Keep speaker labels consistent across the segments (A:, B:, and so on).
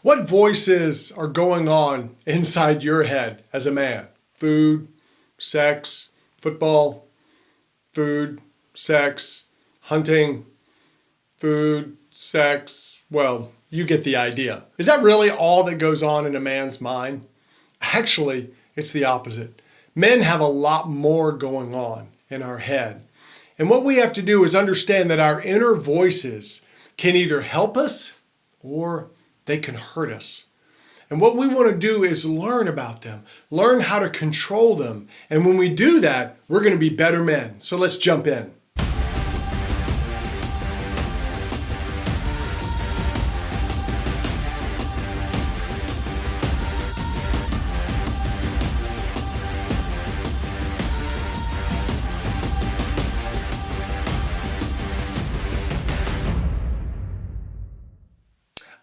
A: What voices are going on inside your head as a man? Food, sex, football, food, sex, hunting, food, sex. Well, you get the idea. Is that really all that goes on in a man's mind? Actually, it's the opposite. Men have a lot more going on in our head. And what we have to do is understand that our inner voices can either help us or they can hurt us. And what we want to do is learn about them, learn how to control them. And when we do that, we're going to be better men. So let's jump in.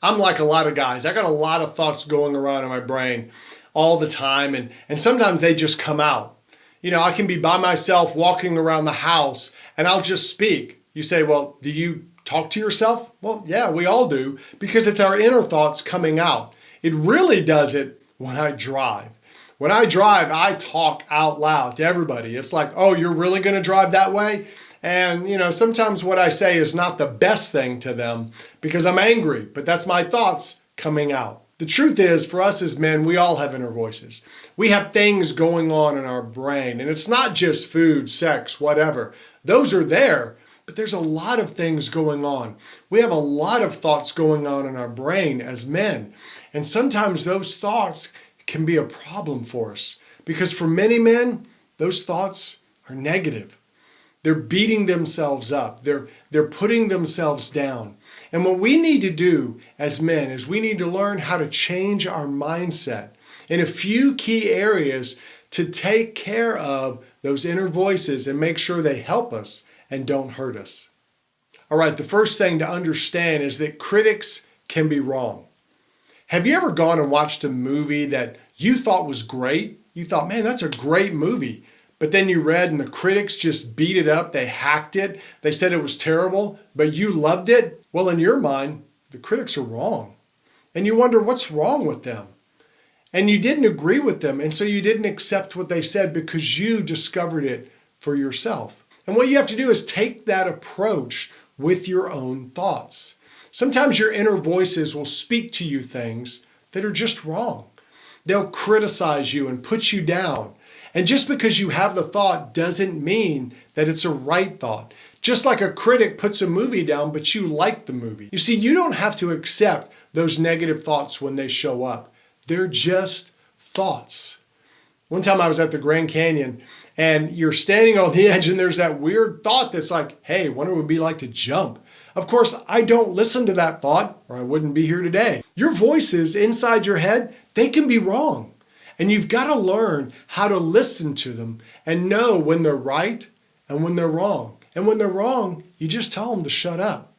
A: I'm like a lot of guys. I got a lot of thoughts going around in my brain all the time, and sometimes they just come out. You know, I can be by myself walking around the house and I'll just speak. You say, well, do you talk to yourself? Well, yeah, we all do, because it's our inner thoughts coming out. It really does it when I drive. When I drive, I talk out loud to everybody. It's like, oh, you're really going to drive that way? And, you know, sometimes what I say is not the best thing to them because I'm angry, but that's my thoughts coming out. The truth is, for us as men, we all have inner voices. We have things going on in our brain, and it's not just food, sex, whatever. Those are there, but there's a lot of things going on. We have a lot of thoughts going on in our brain as men, and sometimes those thoughts can be a problem for us because for many men, those thoughts are negative. They're beating themselves up. They're putting themselves down. And what we need to do as men is we need to learn how to change our mindset in a few key areas to take care of those inner voices and make sure they help us and don't hurt us. All right, the first thing to understand is that critics can be wrong. Have you ever gone and watched a movie that you thought was great? You thought, man, that's a great movie. But then you read and the critics just beat it up. They hacked it. They said it was terrible, but you loved it. Well, in your mind, the critics are wrong. And you wonder what's wrong with them. And you didn't agree with them. And so you didn't accept what they said because you discovered it for yourself. And what you have to do is take that approach with your own thoughts. Sometimes your inner voices will speak to you things that are just wrong. They'll criticize you and put you down. And just because you have the thought doesn't mean that it's a right thought. Just like a critic puts a movie down, but you like the movie. You see, you don't have to accept those negative thoughts when they show up. They're just thoughts. One time I was at the Grand Canyon and you're standing on the edge and there's that weird thought that's like, hey, wonder what it would be like to jump. Of course, I don't listen to that thought or I wouldn't be here today. Your voices inside your head, they can be wrong. And you've got to learn how to listen to them and know when they're right and when they're wrong. And when they're wrong, you just tell them to shut up.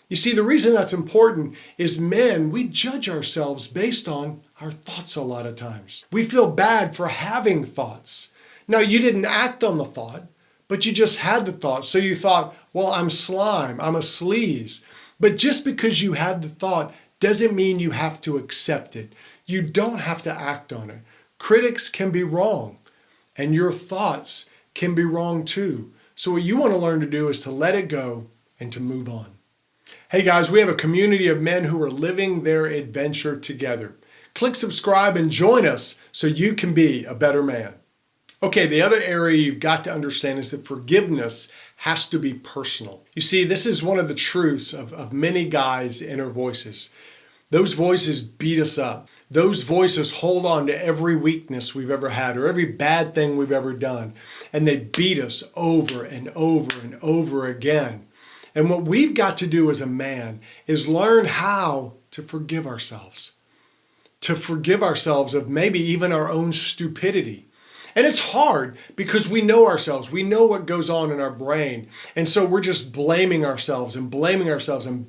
A: You see, the reason that's important is men, we judge ourselves based on our thoughts a lot of times. We feel bad for having thoughts. Now, you didn't act on the thought, but you just had the thought. So you thought, well, I'm slime, I'm a sleaze. But just because you had the thought doesn't mean you have to accept it. You don't have to act on it. Critics can be wrong, and your thoughts can be wrong too. So what you want to learn to do is to let it go and to move on. Hey guys, we have a community of men who are living their adventure together. Click subscribe and join us so you can be a better man. Okay, the other area you've got to understand is that forgiveness has to be personal. You see, this is one of the truths of many guys' inner voices. Those voices beat us up. Those voices hold on to every weakness we've ever had or every bad thing we've ever done. And they beat us over and over and over again. And what we've got to do as a man is learn how to forgive ourselves. To forgive ourselves of maybe even our own stupidity. And it's hard because we know ourselves. We know what goes on in our brain. And so we're just blaming ourselves and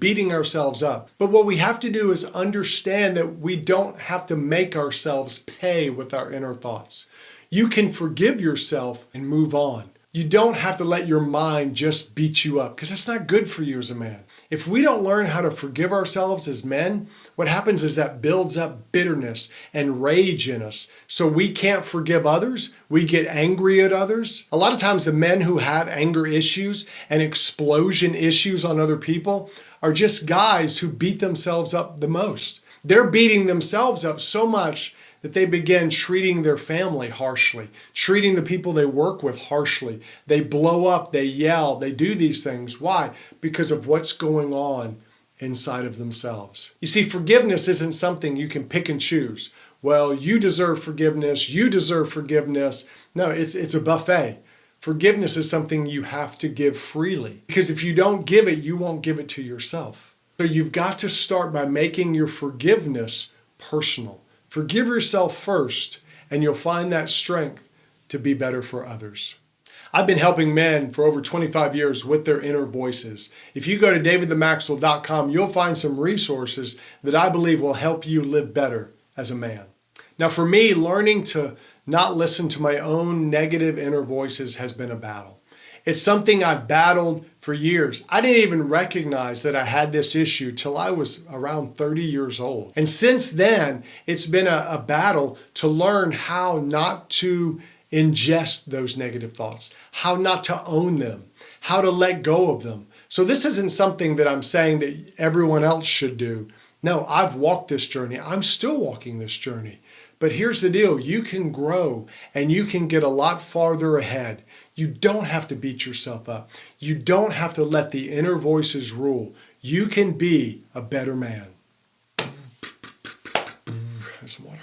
A: beating ourselves up. But what we have to do is understand that we don't have to make ourselves pay with our inner thoughts. You can forgive yourself and move on. You don't have to let your mind just beat you up because that's not good for you as a man. If we don't learn how to forgive ourselves as men, what happens is that builds up bitterness and rage in us. So we can't forgive others. We get angry at others. A lot of times the men who have anger issues and explosion issues on other people are just guys who beat themselves up the most. They're beating themselves up so much that they begin treating their family harshly, treating the people they work with harshly. They blow up, they yell, they do these things. Why? Because of what's going on inside of themselves. You see, forgiveness isn't something you can pick and choose. Well, you deserve forgiveness, you deserve forgiveness. No, it's a buffet. Forgiveness is something you have to give freely. Because if you don't give it, you won't give it to yourself. So you've got to start by making your forgiveness personal. Forgive yourself first, and you'll find that strength to be better for others. I've been helping men for over 25 years with their inner voices. If you go to davidthemaxwell.com, you'll find some resources that I believe will help you live better as a man. Now, for me, learning to not listen to my own negative inner voices has been a battle. It's something I've battled for years. I didn't even recognize that I had this issue till I was around 30 years old. And since then, it's been a battle to learn how not to ingest those negative thoughts, how not to own them, how to let go of them. So this isn't something that I'm saying that everyone else should do. No, I've walked this journey. I'm still walking this journey. But here's the deal. You can grow and you can get a lot farther ahead. You don't have to beat yourself up. You don't have to let the inner voices rule. You can be a better man. There's some water.